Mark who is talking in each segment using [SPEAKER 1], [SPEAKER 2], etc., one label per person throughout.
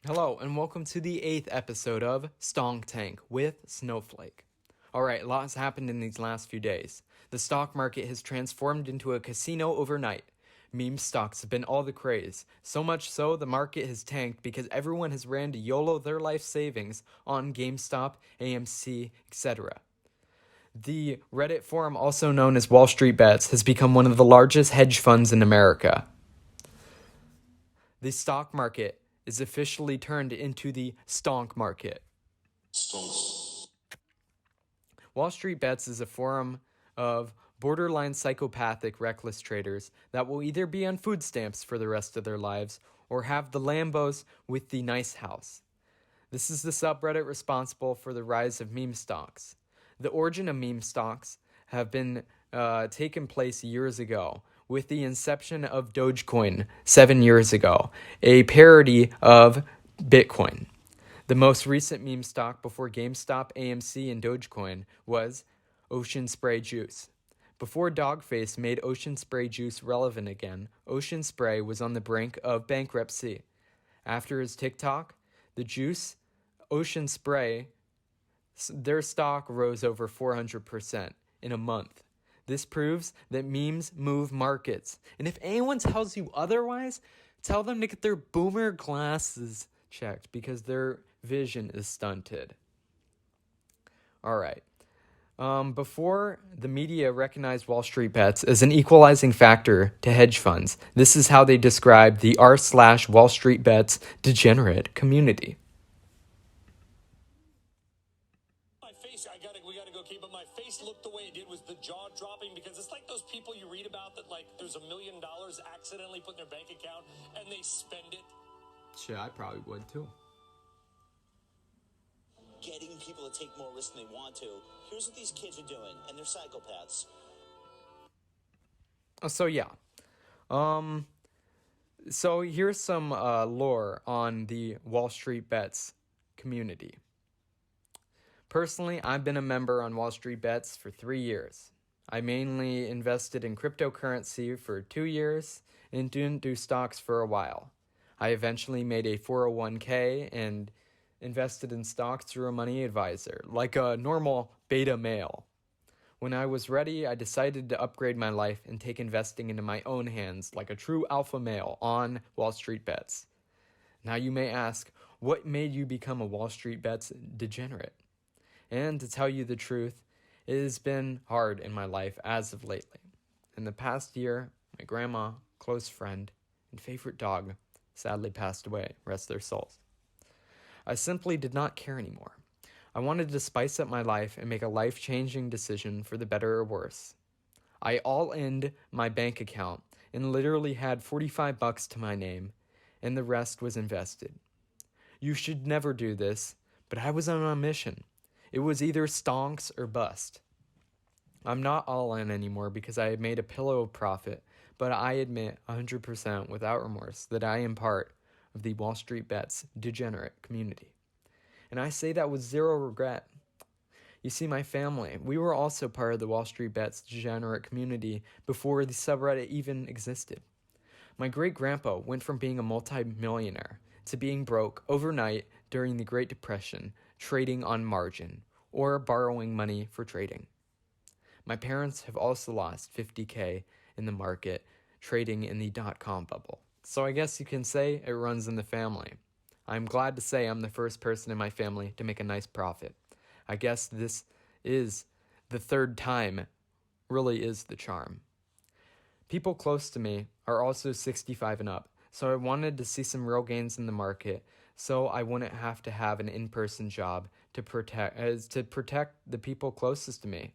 [SPEAKER 1] Hello, and welcome to the 8th episode of Stonk Tank with Snowflake. Alright, a lot has happened in these last few days. The stock market has transformed into a casino overnight. Meme stocks have been all the craze, so much so the market has tanked because everyone has ran to YOLO their life savings on GameStop, AMC, etc. The Reddit forum, also known as Wall Street Bets, has become one of the largest hedge funds in America. The stock market is officially turned into the stonk market.
[SPEAKER 2] Stonks.
[SPEAKER 1] Wall Street Bets is a forum of borderline psychopathic reckless traders that will either be on food stamps for the rest of their lives or have the Lambos with the nice house. This is the subreddit responsible for the rise of meme stocks. The origin of meme stocks have been taken place years ago with the inception of Dogecoin 7 years ago, a parody of Bitcoin. The most recent meme stock before GameStop, AMC, and Dogecoin was Ocean Spray Juice. Before Dogface made Ocean Spray Juice relevant again, Ocean Spray was on the brink of bankruptcy. After his TikTok, the juice, Ocean Spray, their stock rose over 400% in a month. This proves that memes move markets. And if anyone tells you otherwise, tell them to get their boomer glasses checked because their vision is stunted. Alright. Before the media recognized Wall Street Bets as an equalizing factor to hedge funds, this is how they described the r/Wall Street Bets degenerate community.
[SPEAKER 2] We gotta go keep it. My face looked the way it did was the jaw dropping because it's like those people you read about that like there's $1 million accidentally put in their bank account and they spend it.
[SPEAKER 1] Shit, I probably would too.
[SPEAKER 3] Getting people to take more risk than they want to. Here's what these kids are doing, and they're psychopaths.
[SPEAKER 1] So here's some lore on the Wall Street Bets community. Personally, I've been a member on Wall Street Bets for 3 years. I mainly invested in cryptocurrency for 2 years and didn't do stocks for a while. I eventually made a 401k and invested in stocks through a money advisor, like a normal beta male. When I was ready, I decided to upgrade my life and take investing into my own hands like a true alpha male on Wall Street Bets. Now you may ask, what made you become a Wall Street Bets degenerate? And to tell you the truth, it has been hard in my life as of lately. In the past year, my grandma, close friend, and favorite dog sadly passed away, rest their souls. I simply did not care anymore. I wanted to spice up my life and make a life-changing decision for the better or worse. I all-inned my bank account and literally had $45 to my name, and the rest was invested. You should never do this, but I was on a mission. It was either stonks or bust. I'm not all in anymore because I had made a pillow of profit, but I admit 100% without remorse that I am part of the Wall Street Bets degenerate community. And I say that with zero regret. You see, my family, we were also part of the Wall Street Bets degenerate community before the subreddit even existed. My great-grandpa went from being a multi-millionaire to being broke overnight during the Great Depression, trading on margin, or borrowing money for trading. My parents have also lost $50K in the market, trading in the dot-com bubble. So I guess you can say it runs in the family. I'm glad to say I'm the first person in my family to make a nice profit. I guess this is the third time, really is the charm. People close to me are also 65 and up, so I wanted to see some real gains in the market so I wouldn't have to have an in-person job to protect the people closest to me.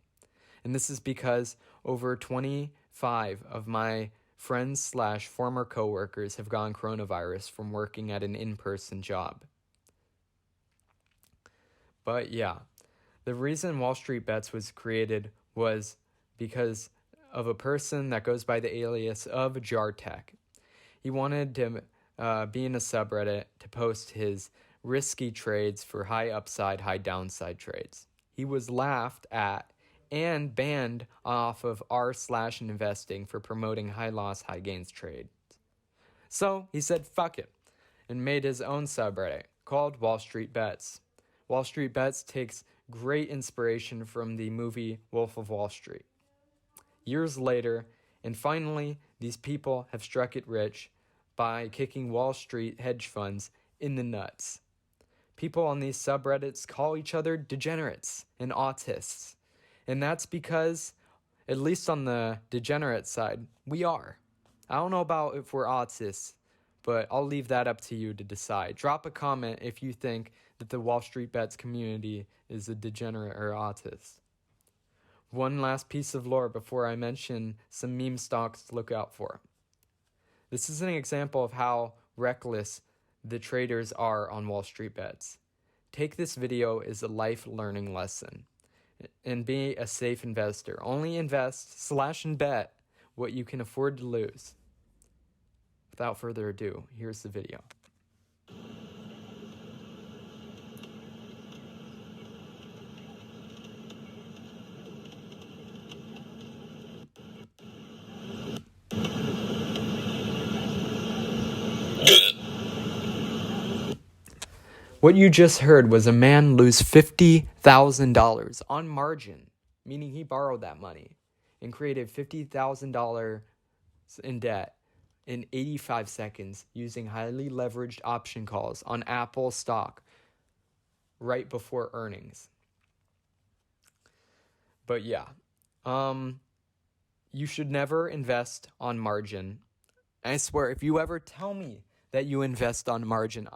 [SPEAKER 1] And this is because over 25 of my friends/former coworkers have gotten coronavirus from working at an in-person job. But yeah, the reason Wall Street Bets was created was because of a person that goes by the alias of Jartech. He wanted to be in a subreddit to post his risky trades for high upside, high downside trades. He was laughed at and banned off of r/investing for promoting high loss, high gains trades. So he said, fuck it. and made his own subreddit called Wall Street Bets. Wall Street Bets takes great inspiration from the movie Wolf of Wall Street. Years later, and finally, these people have struck it rich by kicking Wall Street hedge funds in the nuts. People on these subreddits call each other degenerates and autists. And that's because, at least on the degenerate side, we are. I don't know about if we're autists, but I'll leave that up to you to decide. Drop a comment if you think that the Wall Street Bets community is a degenerate or autist. One last piece of lore before I mention some meme stocks to look out for. This is an example of how reckless the traders are on Wall Street Bets. Take this video as a life learning lesson and be a safe investor. Only invest / and bet what you can afford to lose. Without further ado, here's the video. What you just heard was a man lose $50,000 on margin, meaning he borrowed that money and created $50,000 in debt in 85 seconds using highly leveraged option calls on Apple stock right before earnings. But yeah, you should never invest on margin. I swear, if you ever tell me that you invest on margin,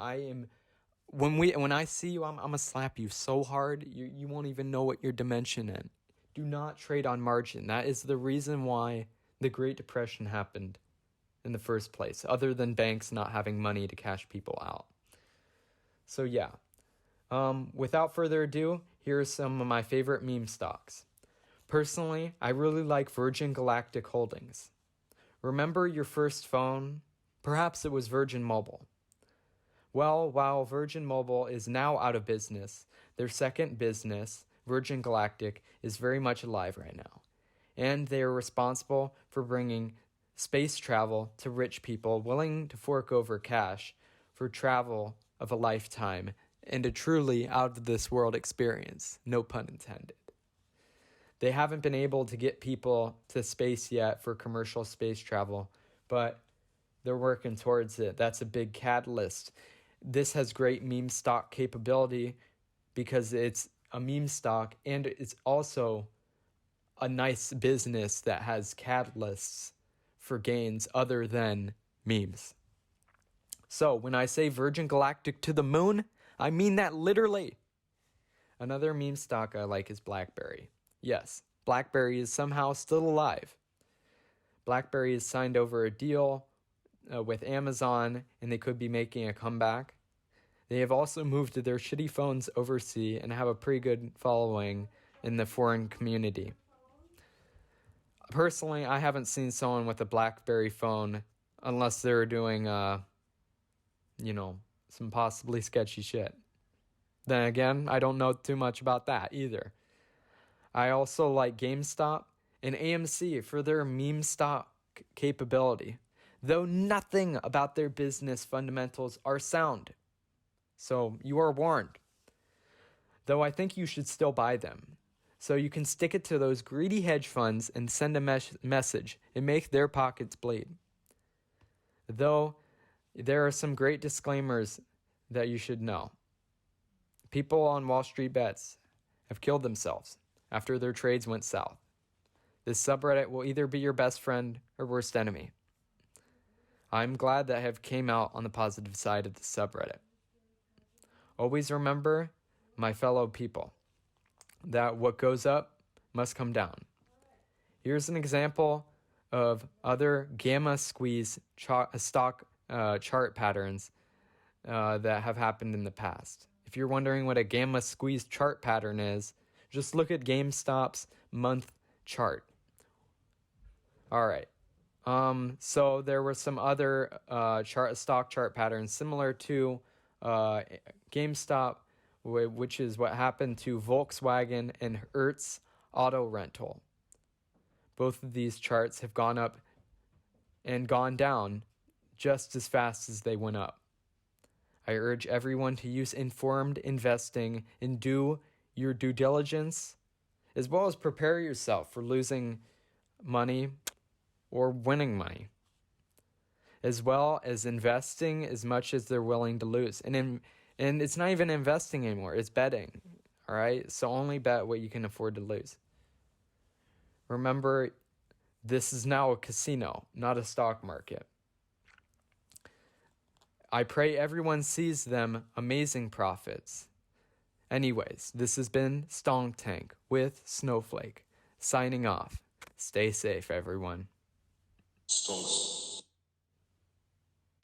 [SPEAKER 1] when I see you, I'm gonna slap you so hard you won't even know what your dimension in. Do not trade on margin. That is the reason why the Great Depression happened in the first place, other than banks not having money to cash people out. So yeah, without further ado, here are some of my favorite meme stocks. Personally, I really like Virgin Galactic Holdings. Remember your first phone? Perhaps it was Virgin Mobile. Well, while Virgin Mobile is now out of business, their second business, Virgin Galactic, is very much alive right now. And they are responsible for bringing space travel to rich people willing to fork over cash for travel of a lifetime and a truly out-of-this-world experience, no pun intended. They haven't been able to get people to space yet for commercial space travel, but they're working towards it. That's a big catalyst. This has great meme stock capability because it's a meme stock and it's also a nice business that has catalysts for gains other than memes. So when I say Virgin Galactic to the moon, I mean that literally. Another meme stock I like is BlackBerry. Yes, BlackBerry is somehow still alive. BlackBerry has signed over a deal with Amazon, and they could be making a comeback. They have also moved their shitty phones overseas and have a pretty good following in the foreign community. Personally, I haven't seen someone with a BlackBerry phone unless they're doing, some possibly sketchy shit. Then again, I don't know too much about that either. I also like GameStop and AMC for their meme stock capability, though nothing about their business fundamentals are sound. So you are warned. Though I think you should still buy them, so you can stick it to those greedy hedge funds and send a message and make their pockets bleed. Though there are some great disclaimers that you should know. People on Wall Street Bets have killed themselves after their trades went south. This subreddit will either be your best friend or worst enemy. I'm glad that I have came out on the positive side of the subreddit. Always remember, my fellow people, that what goes up must come down. Here's an example of other gamma squeeze stock chart patterns that have happened in the past. If you're wondering what a gamma squeeze chart pattern is, just look at GameStop's month chart. All right. So there were some other stock chart patterns similar to GameStop, which is what happened to Volkswagen and Hertz Auto Rental. Both of these charts have gone up and gone down just as fast as they went up. I urge everyone to use informed investing and do your due diligence, as well as prepare yourself for losing money or winning money, as well as investing as much as they're willing to lose. And it's not even investing anymore, it's betting. All right? So only bet what you can afford to lose. Remember, this is now a casino, not a stock market. I pray everyone sees them amazing profits. Anyways, this has been Stonk Tank with Snowflake, signing off. Stay safe, everyone.
[SPEAKER 2] Stonks.